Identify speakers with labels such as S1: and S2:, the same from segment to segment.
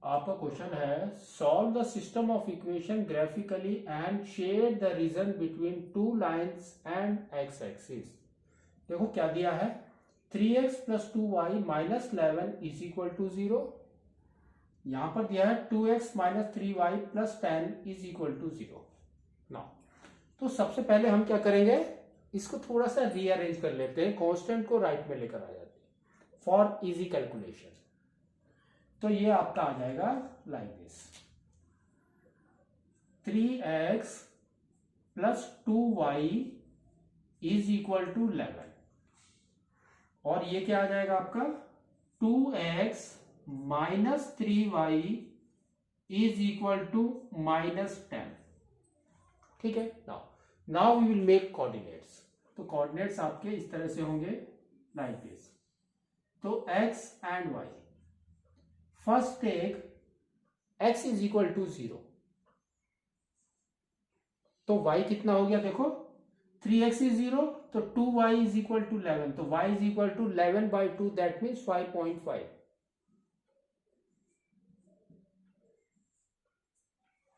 S1: आपका क्वेश्चन है solve the system of equation graphically and shade the region between two lines and X axis. देखो क्या दिया है, 3x plus 2y minus 11 is equal to 0। यहां पर दिया है 2x minus 3y plus 10 is equal to 0। Now तो सबसे पहले हम क्या करेंगे, इसको थोड़ा सा रीअरेंज कर लेते हैं, कांस्टेंट को राइट में लेकर आ जाते हैं फॉर इजी कैलकुलेशन। तो ये आपका आ जाएगा like this, 3x plus 2y is equal to 11 और ये क्या आ जाएगा आपका 2x minus 3y is equal to minus 10। ठीक है, now we will make coordinates. तो कोऑर्डिनेट्स आपके इस तरह से होंगे लाइक दिस। तो x and y, first take x is equal to 0, तो y कितना हो गया देखो, 3x इज 0 तो 2y इज इक्वल टू 11, तो y is equal to 11 by 2 that means 5.5।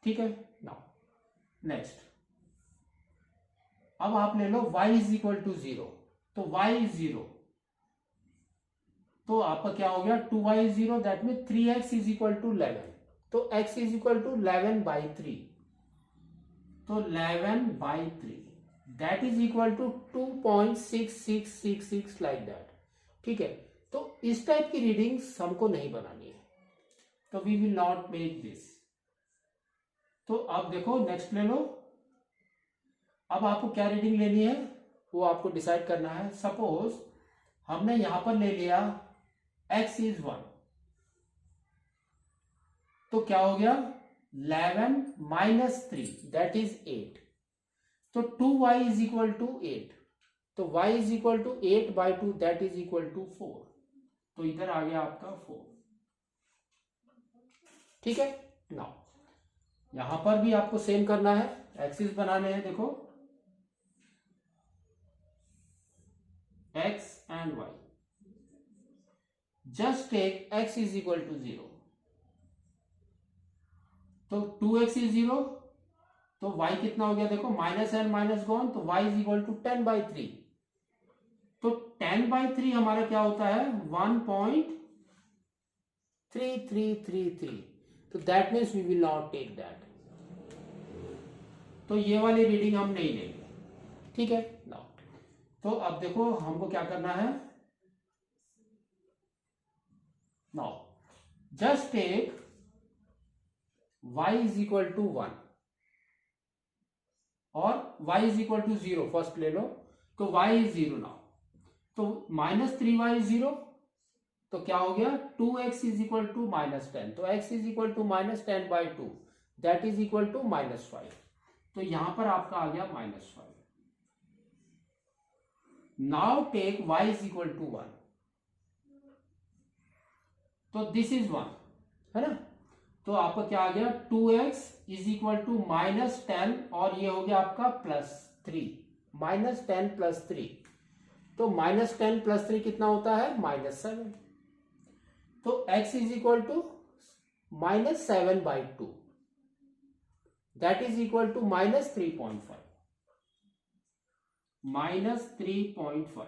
S1: ठीक है, नाउ नेक्स्ट अब आप ले लो y इज इक्वल टू 0, तो y इज 0 तो आपका क्या हो गया 2y is 0 that mean 3x is equal to 11, तो x is equal to 11 by 3, तो 11 by 3 that is equal to 2.6666 like that. ठीक है, तो इस टाइप की रीडिंग्स हमको नहीं बनानी है, तो we will not make this. तो अब देखो नेक्स्ट ले लो, अब आपको क्या रीडिंग लेनी है वो आपको डिसाइड करना है। सपोज हमने यहां पर ले लिया x इज 1, तो क्या हो गया 11 माइनस 3 दैट इज 8, तो 2y इज इक्वल टू 8, तो y is equal to 8 by 2 that is equal to 4, तो इधर आ गया आपका 4। ठीक है, नाउ यहां पर भी आपको सेम करना है, एक्सिस बनाने हैं। देखो x and y, just take x is equal to 0, तो 2x is 0, तो y कितना हो गया देखो, माइनस एंड माइनस गॉन, तो y is equal to 10 by 3, तो 10 बाई 3 हमारा क्या होता है 1.3333, तो that means we will not take that, तो ये वाली रीडिंग हम नहीं लेंगे। ठीक है, नाउ तो अब देखो हमको क्या करना है, now just take y is equal to 1 और y is equal to 0 first ले लो, तो y इज 0 नाउ, तो माइनस 3y इज 0, तो क्या हो गया 2x is equal to minus 10, तो x is equal to minus 10 by 2 that is equal to minus 5, तो यहां पर आपका आ गया minus 5। Now take y is equal to 1, तो दिस इज 1 है ना, तो आपका क्या आ गया 2x is equal to minus 10 और ये हो गया आपका प्लस 3, माइनस 10 प्लस 3, तो माइनस 10 प्लस 3 कितना होता है माइनस 7, तो x is equal to minus 7 by 2 that is equal to minus 3.5, minus 3.5।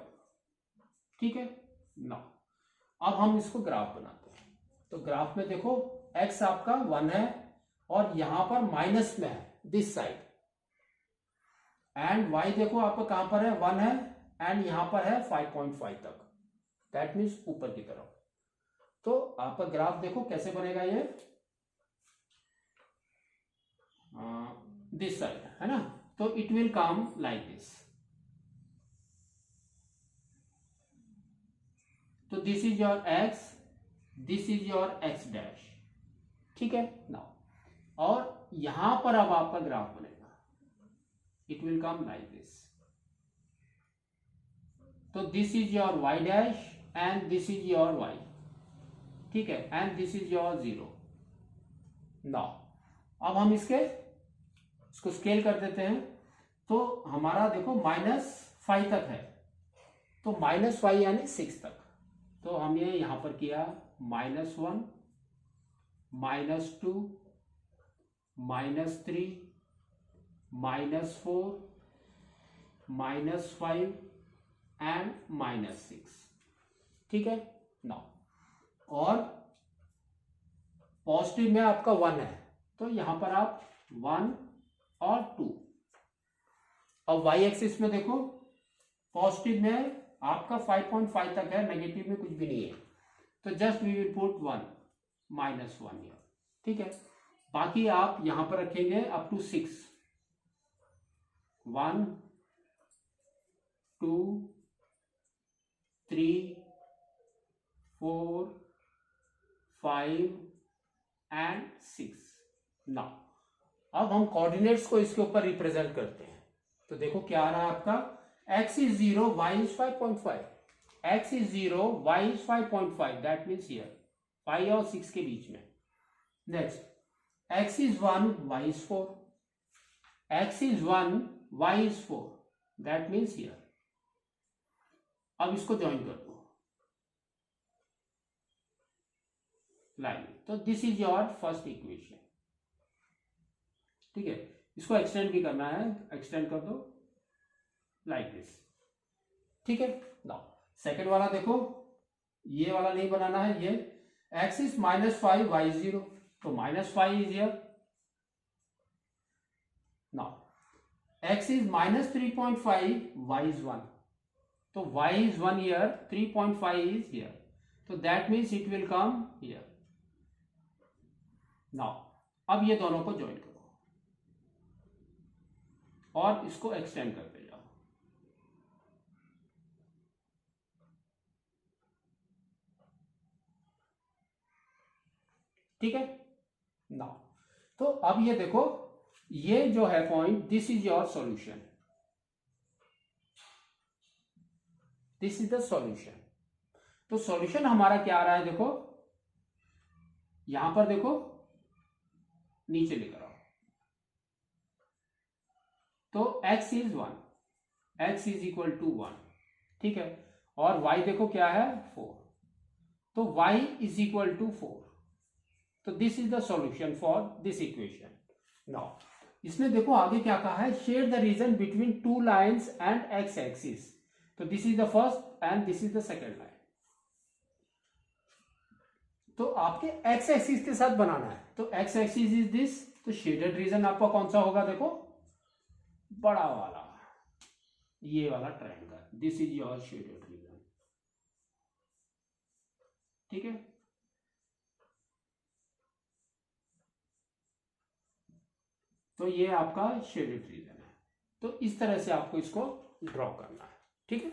S1: ठीक है, नाउ अब हम इसको ग्राफ बनाते हैं। तो ग्राफ में देखो x आपका 1 है और यहां पर माइनस में है दिस साइड, एंड y देखो आपका कहां पर है 1 है एंड यहां पर है 5.5 तक, दैट मीन्स ऊपर की तरफ। तो आपका ग्राफ देखो कैसे बनेगा, ये दिस साइड है ना, तो it will come like this, तो this is your x, this is your x dash. ठीक है, नाउ और यहां पर अब आपका ग्राफ बनेगा, it will come like this, तो this is your y dash and this is your y। ठीक है, and this is your 0। Now अब हम इसको स्केल कर देते हैं, तो हमारा देखो -5 तक है, तो -5 यानी 6 तक, तो हमने यहां पर किया -1 -2, -3, -4, -5 एंड -6। ठीक है ना। और पॉजिटिव में आपका 1 है, तो यहां पर आप 1 और 2। अब वाई एक्सिस में देखो, पॉजिटिव में आपका 5.5 तक है, नेगेटिव में कुछ भी नहीं है, तो just we will put 1 -1 here. ठीक है, बाकी आप यहां पर रखेंगे अप टू 6, 1 2 3 4 5 एंड 6। नाउ अब हम कोऑर्डिनेट्स को इसके ऊपर रिप्रेजेंट करते हैं। तो देखो क्या आ रहा है आपका, x is 0, y is 5.5, x is 0, y is 5.5, that means here 5 और 6 के बीच में। Next x is 1, y is 4, x is 1, y is 4, that means here. अब इसको ज्वाइन कर दो लाइन, तो this is your first equation. ठीक है, इसको एक्सटेंड भी करना है, एक्सटेंड कर दो लाइक दिस। ठीक है, नाउ सेकेंड वाला देखो, ये वाला नहीं बनाना है, ये x is -5, y is 0, तो -5 is here. Now x is -3.5, y is 1, तो y is 1 here, 3.5 is here, तो that means it will come here. Now अब ये दोनों को ज्वाइन करो और इसको एक्सटेंड करते जाओ। ठीक है, नाउ तो अब ये देखो, ये जो है point, this is your solution, this is the solution. तो सॉल्यूशन हमारा क्या आ रहा है, देखो यहां पर देखो, नीचे लेकर आओ, तो x is 1, x is equal to 1। ठीक है, और y देखो क्या है 4, तो y इज इक्वल टू 4। तो this is the solution for this equation. Now इसमें देखो आगे क्या कहा है, share the region between two lines and x axis. तो this is the first and this is the second line. तो आपके x एक्सिस के साथ बनाना है, तो x एक्सिस इज दिस, तो शेडेड रीजन आपका कौन सा होगा, देखो बड़ा वाला, ये वाला triangle, this is your shaded region. ठीक है, तो ये आपका शेडेड रीजन है। तो इस तरह से आपको इसको ड्रॉ करना है। ठीक है।